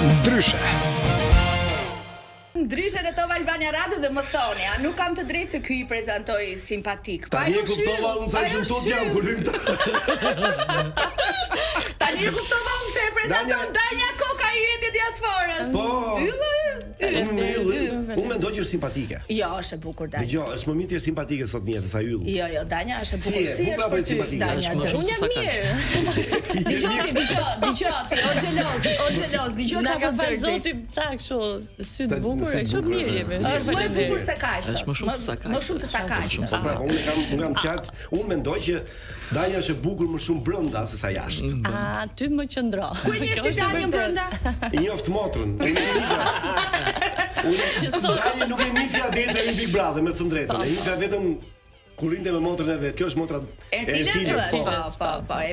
Ndryshe. Ndryshe në Top Albania Radio dhe më thoni, a nuk kam të drejtë se ky I prezantoj simpatik. Tani e kuptova unë sa shumë tot jam kur hyn. Tani e kuptova unë se e prezanton Danja Koka I yjet e diasporës. Po. Unë Unë mendoj që është simpatike. Jo, është e bukur Danja. Dgjoj, është më mirë të jesh simpatike sot një sa yll. Jo, Danja është e bukur. Si është për ty Danja? Unë jam mirë. Dgjoj, o xheloz, dgjoj çfarë po Zoti zoti. tha kështu, sy të bukur, kështu mirë jemi. Është më e bukur se kaq. Është më shumë se sa kaq. Më shumë se sa kaq. Pra, unë kam qartë, unë mendoj që Danja është e bukur më shumë brenda se sa jashtë. A ty më qëndro. Ku e njeh ti Danjën brenda? I njoft motrën. Danja nuk e njefja derisa në Big Brother me thënë drejtën. E njefja vetëm kur rinte me motrën e vet. Kjo është motra e Ertilës. Po.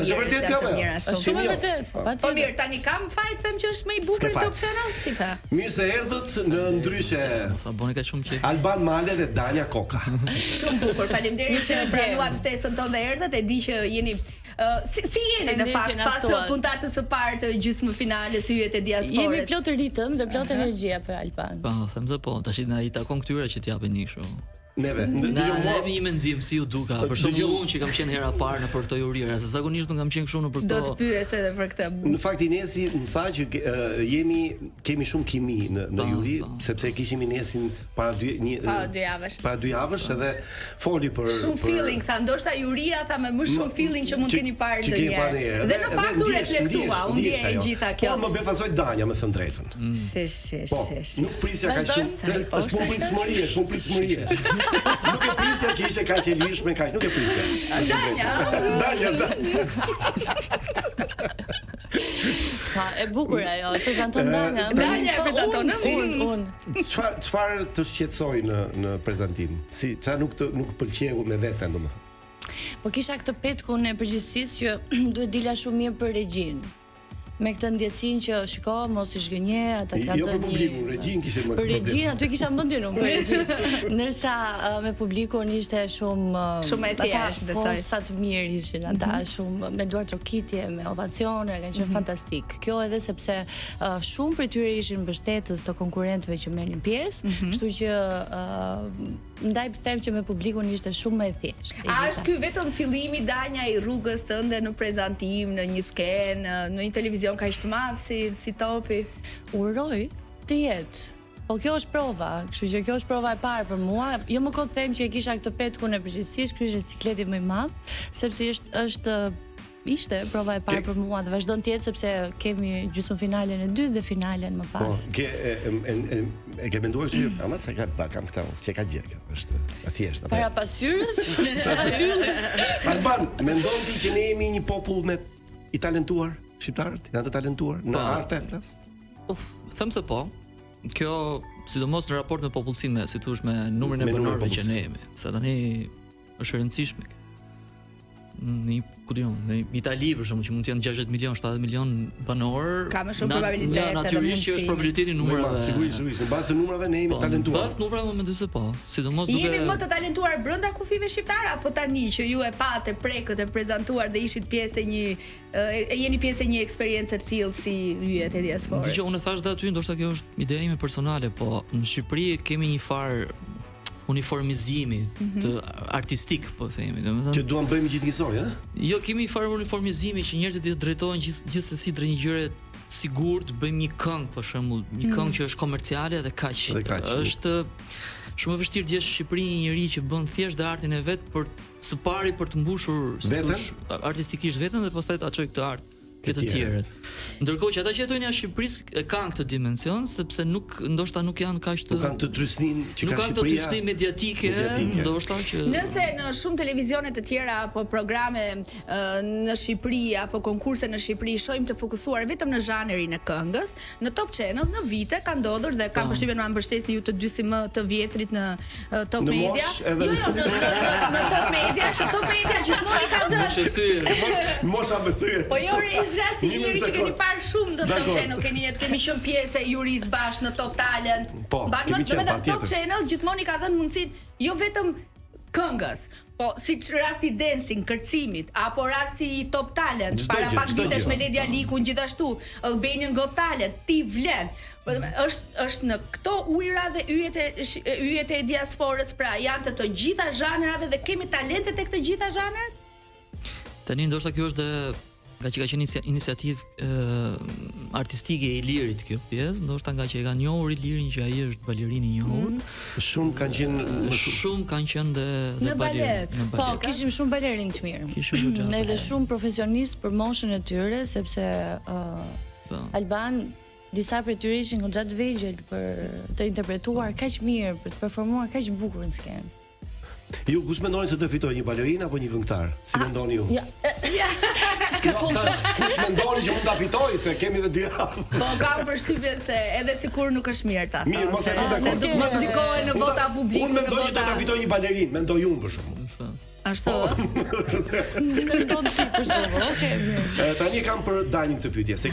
Është vërtet kjo. Është shumë e vërtet. Po mirë, tani kam fajt them që është më I bukur Top Channel, si fa. Mirë se erdhët në Ndryshe. Sa boni ka shumë qejf. Alban Male dhe Danja Koka. Shumë bukur. Faleminderit që pranuat ftesën tonë dhe erdhët. E di që jeni si jeni në fakt pas puntatës së parë të gjysmëfinales së yjet e diasporës. Jemi plot ritëm dhe plot energji për Alban. Po, them se po, tash na I takon këtyre që t'japin një kështu. Neve. Na jemi një mendim si ju duka. Për shembull unë që kam qenë hera parë në për këto jurira, se zakonisht nuk kam qenë kështu në për këto. Do të pyes edhe për këtë. Në fakt Inesi më tha që kemi shumë kimi në juri, sepse kishim Inesin para dy javësh edhe foli për shumë feeling tha, ndoshta juria tha me më shumë feeling që mund keni parë ndonjëherë. Dhe në fakt u reflektua, u ndjej gjitha kjo. Po më befasoi Danja me thënë drejtën. Shesh. Nuk prisja kaq shumë, është pumplitshmëri. Nuk e prisja që ishte kaq e lirshme kaq, nuk e prisja. Danja. Pa, e bukur ajo, e prezanton Danja. Danja e prezanton unë. Çfarë të shqetësoi në prezantim? Si çfarë nuk pëlqeu me veten, domethënë. Po kisha këtë petkun e përgjithsisë që duhet dila shumë mirë për regjin. Me këtë ndjesinë që shiko, mos I zhgënje, ata kanë jo për publikun, regjin kishte më. Për regjin aty kisha mendjen unë për regjin. Ndërsa me publikun ishte shumë e thjeshtë, besoj. Sa të mirë ishin ata, shumë me duar trokitje, me ovacione, kanë qenë fantastik. Kjo edhe sepse shumë prej tyre ishin mbështetës të konkurrentëve që merrnin pjesë, kështu që ndaj them që me publikun ishte shumë më e thjeshtë. A është ky vetëm fillimi Danja I rrugës tënde në prezantim, në një skenë, në një televizion kaq të madh si Topi? Uroj të jetë. Po kjo është prova, kështu që kjo është prova e parë për mua. Jo më kot them që e kisha këtë petkun e përgjithsisht, ky është sikleti më I madh, sepse ishte prova e parë për mua dhe vazhdon të jetë sepse kemi gjysmëfinalen e dytë dhe finalen më pas. Po, e ke menduar që ama sa kam këta, çka ka gjë kjo, është e thjeshtë. Para pasyrës. Alban, mendon ti që ne jemi një popull me I talentuar, shqiptarët, janë të talentuar në arte plas? Them se po. Kjo sidomos në raport me popullsinë, si thosh me numrin e banorëve që ne jemi, se tani është e rëndësishme. Në Itali për shembull që mund të jenë 60 milion, 70 milion banor, ka më shumë probabilitet. Natyrisht që është probabiliteti I numrave. Sigurisht, në bazë të numrave ne jemi talentuar. Në bazë të numrave mendoj se po. Sidomos duke jemi më të talentuar brenda kufive shqiptare apo tani që ju e patë prekët e prezantuar dhe ishit pjesë jeni pjesë e një eksperiencë të tillë si yjet e diasporës. Dgjoj, unë thash dhe aty, ndoshta kjo është ideja ime personale, po në Shqipëri kemi një farë uniformizimi të artistik, po themi, domethënë. Që duam bëjmë gjithësoj, ëh? Jo, kemi një farë uniformizimi që njerëzit I drejtohen gjithsesi drejt një gjëre sigurt, bëjmë një këngë për shembull, një këngë që është komerciale dhe kaq. Është shumë e vështirë gjesh në Shqipëri një njerëz që bën thjesht dhe artin e vet për së pari për të mbushur artistikisht veten dhe pastaj ta çojë këtë art të tjerët. Ndërkohë që ata që jetojnë jashtë Shqipërisë kanë këtë dimension sepse ndoshta nuk janë kaq të kanë të trysnin që ka Shqipëria. Nuk kanë të trysnin mediatike, ndoshta që nëse në shumë televizione të tjera apo programe në Shqipëri apo konkurse në Shqipëri shohim të fokusuar vetëm në zhanrin e këngës, në Top Channel në vite ka ndodhur dhe kam përshtypjen ma mbështesni ju të dy si më të vjetrit në Top Media. Jo, në Top Media, që Top Media gjithmonë I ka dhënë. Mos a më thyr. Po jo Zasi, njëri që keni parë shumë në Top Channel, kemi qenë pjesë e juris bashkë në Top Talent. Po, Top Channel gjithmonë I ka dhënë mundësinë jo vetëm këngës, po si rasti dancing, kërcimit, apo rasti Top Talent, para pak vitesh me Ledi Alikun gjithashtu, Albanian Got Talent, ti vlen. Është në këto ujëra dhe yjet e diasporës, pra janë të gjitha zhanrave dhe kemi talente të këto gjitha zhanrat? Tani ndoshta kjo është nga që ka qenë iniciativë artistike e Ilirit kjo pjesë, ndoshta nga që e ka njohur Ilirin që ai është balerinë i njohur. Shumë kanë qenë në balet. Po, kishim shumë balerinë të mirë. Edhe shumë profesionistë për moshën e tyre, sepse Alban disa prej tyre ishin goxha të vegjël për të interpretuar kaq mirë, për të performuar kaq bukur në skenë. Ju kush mendoni se do fitoj, një balerinë apo një këngëtar? Si mendoni ju? Kush mendoni që mund ta fitoj, se kemi edhe dy javë. Po kam përshtypjen se edhe sikur nuk është mirë ta. Mirë, mos e bëj mos ndikohen në vota publike. Unë mendoj që do ta fitoj një balerinë, mendoj unë për shkakun. Ashtu. Mendon ti për shkakun. Okej. Tani kam për Dani këtë pyetje, se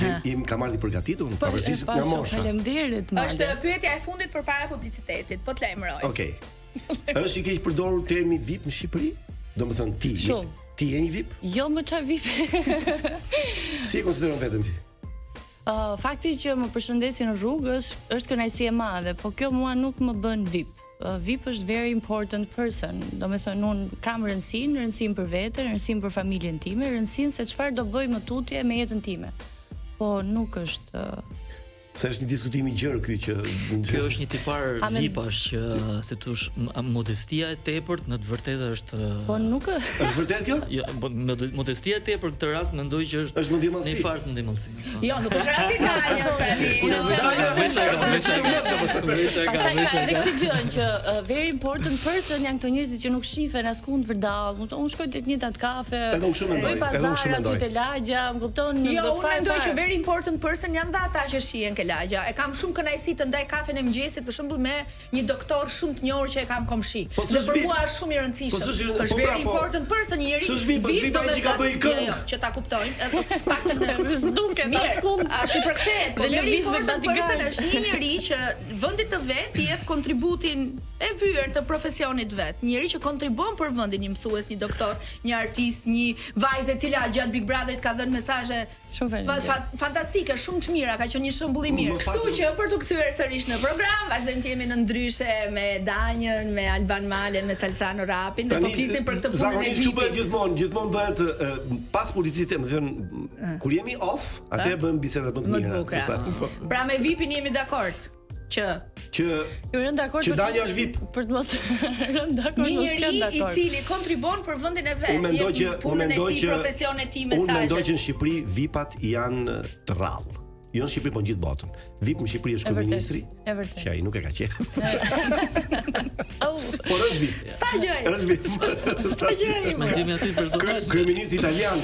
kam ardhi përgatitur, pavarësisht nga mosha. Faleminderit. Është pyetja e fundit përpara publicitetit, po të lajmëroj. Okej. Është i keq përdorur termi VIP në Shqipëri? Domethënë ti je një VIP? Jo, më çfarë VIP? Si e konsideron veten ti? Fakti që më përshëndesin në rrugë është kënaqësi e madhe, po kjo mua nuk më bën VIP. VIP është very important person. Domethënë unë kam rëndësinë për veten, rëndësinë për familjen time, rëndësinë se çfarë do bëj më tutje me jetën time. Po nuk është Se është një diskutim i gjerë ky që kjo është një tipar VIP-ash që si thosh modestia e tepërt në të vërtetë është Po nuk është vërtet kjo? Jo, modestia e tepërt këtë rast mendoj që është mendimallsi. Në fazë mendimallsi. Jo, nuk është rasti Pastaj edhe këtë gjë që very important person janë këto njerëzit që nuk shifen askund vërdall. Unë shkoj te një tat kafe, bëj pazar te lagja, më kupton? Jo, unë mendoj që very important person janë ata që shihen lagja. E kam shumë kënaqësi të ndaj kafen e mëngjesit për shembull me një doktor shumë të njohur që e kam komshi. Dhe për mua është shumë i rëndësishëm. Është very important person, një njerëz që ka bëj këngë, që ta kuptojmë. Paktën duket askund, është i përkthehet. Dhe very important person është një njerëz që vendi të vet i jep kontributin e vyer të profesionit vet. Një njerëz që kontribon për vendin, një mësues, një doktor, një artist, një vajzë e cila gjatë Big Brotherit ka dhënë mesazhe fantastike, shumë të mira, ka qenë një shembull i mirë. Kështu që për të kthyer sërish në program, vazhdojmë të jemi në ndryshe me Danjën, me Alban Malen, me Salsano Rapin, dhe po flisim për këtë punën e VIP-it. Gjithmonë bëhet pas publicitet, më thënë kur jemi off, atëherë bëjmë biseda më të mira. Pra me VIP-in jemi dakord. Që Danja është VIP. Për të mos rënë dakord. Një njerëz i cili kontribon për vendin e vet, jep punën e tij, profesionin e tij, mesazhe. Unë mendoj që në Shqipëri VIP-at janë të rrallë. Jo në Shqipëri, po në gjithë botën. VIP në Shqipëri është kryeministri. Që ai nuk e ka qejf. Por është VIP. Sta gjë. Është VIP. Sta gjë. Mendimi aty personazh. Kryeministri italian,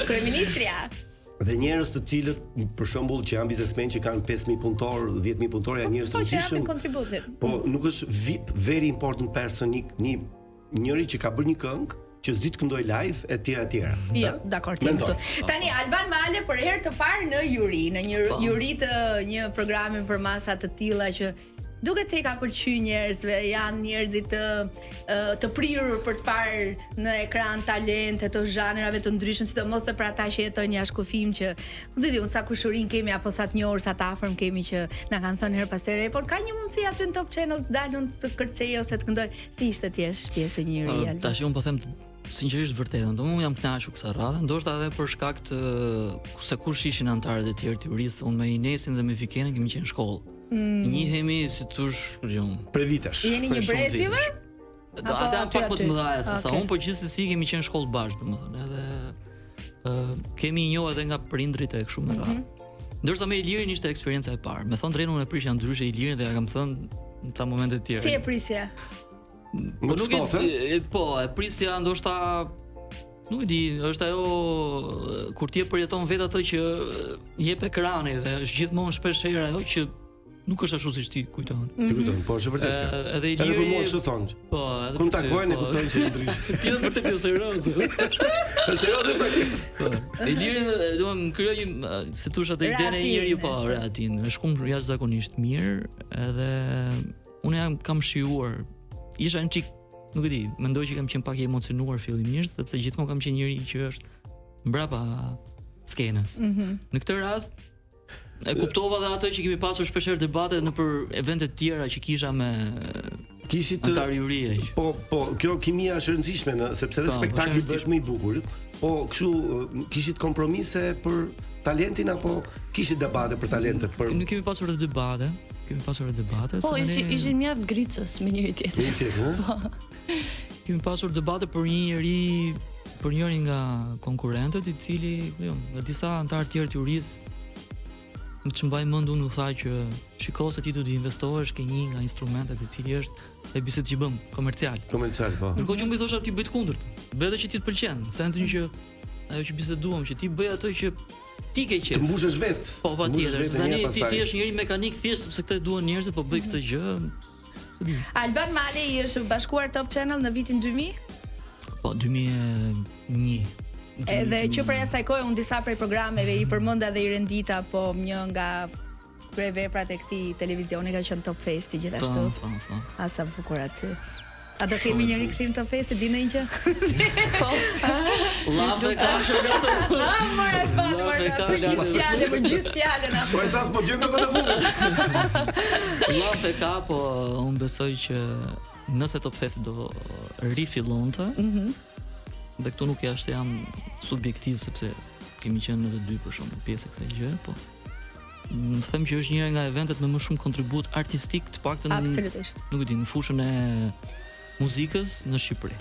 Kryeministria. Dhe njerëz të cilët, për shembull, që janë biznesmen që kanë 5000 punëtor, 10000 punëtor, janë njerëz të rëndësishëm. Po nuk është VIP, very important person, një njëri që ka bërë një këngë që s'di të këndoj live e tjera. Jo, dakord. Tani Alban Male për herë të parë në juri, në një juri të një programi për masa të tilla që duket se i ka pëlqyer njerëzve, janë njerëzit të prirur për të parë në ekran talente të zhanrave të ndryshëm, sidomos për ata që jetojnë jashtë kufim, që nuk di unë sa kushurin kemi apo sa të njohur, sa të afërm kemi që na kanë thënë her pas here, por ka një mundësi aty në Top Channel të dalun të kërcej ose të këndoj. Si ishte ti pjesë e një juri? Tash unë po them sinqerisht vërtetën, unë jam kënaqur kësaj radhe, ndoshta edhe për shkak të se kush ishin anëtarët e tjerë të jurisë, unë me Inesin dhe me Fikenën kemi qenë në shkollë. Njihemi si thosh, për vitesh. Jeni një brez juve? Ata pak më të mëdha se sa unë, po gjithsesi kemi qenë në shkollë bashkë, domethënë, edhe kemi njohur edhe nga prindrit e kështu me radhë. Ndërsa me Ilirin ishte eksperjenca e parë. Me thon drejtun unë e prishja ndryshe Ilirin dhe ja kam thënë në ca momente të tjera. Si e prisje? Po nuk e prisja ndoshta nuk e di, është ajo kur ti e përjeton vetë atë që jep ekrani dhe është gjithmonë shpesh herë ajo që nuk është ashtu siç ti kujton. Ti kujton, po është vërtet kjo. Edhe Iliri. Edhe kur mua kështu thon. Po, edhe kur takojnë e kuptojnë që është ndryshe. Ti je vërtet i serioz. Është serioz për ti. Po. Iliri duam krijoj si thosh atë idenë e njeriu po, atin. Është shumë jashtëzakonisht mirë, edhe unë kam shijuar, isha një çik, nuk e di, mendoj që kam qenë pak i emocionuar fillimisht, sepse gjithmonë kam qenë njëri që është mbrapa skenës. Në këtë rast e kuptova dhe atë që kemi pasur shpeshherë debate në për evente të tjera që kisha me antar jurie. Po, kjo kimia është e rëndësishme sepse edhe spektakli bëhet më i bukur. Po, kështu kishit kompromise për talentin apo kishit debate për talentet? Nuk kemi pasur debate. Po, ishin mjaft gricës me njëri tjetrin. Kemi pasur debate për një njeri, për njërin nga konkurrentët, i cili, nga disa antar të tjerë të jurisë, në që mbaj mend unë u tha që shiko se ti du të investohesh ke një nga instrumentet e cili është e bisedë që bëm, komercial, po. Ndërkohë që më i thosha ti bëj të kundërt. Bëj atë që ti të pëlqen, në sensin që ajo që biseduam, që ti bëj atë që ti ke qejf. Të mbushesh vet. Po, patjetër. Tani ti je njëri mekanik thjesht sepse këtë duan njerëzit, po bëj këtë gjë. Alban Male i është bashkuar Top Channel në vitin 2000? Po, 2001. Edhe që prej asaj kohe unë disa prej programeve i përmenda dhe i rendita, po një nga prej veprat e këtij televizioni ka qenë Top Festi gjithashtu. Po. Asa bukur aty. A do kemi një rikthim Top Festi, di ndonjë gjë? Po. Llafe ka shoqatë. Gjys fjalën apo. Po ças po gjëm në vetë fundit. Llafe ka, po unë besoj që nëse Top Festi do rifillonte, dhe këtu nuk është se jam subjektiv sepse kemi qenë edhe dy për shumë pjesë e kësaj gjë, po them që është njëra nga eventet me më shumë kontribut artistik të paktën absolutisht. Nuk e di, në fushën e muzikës në Shqipëri.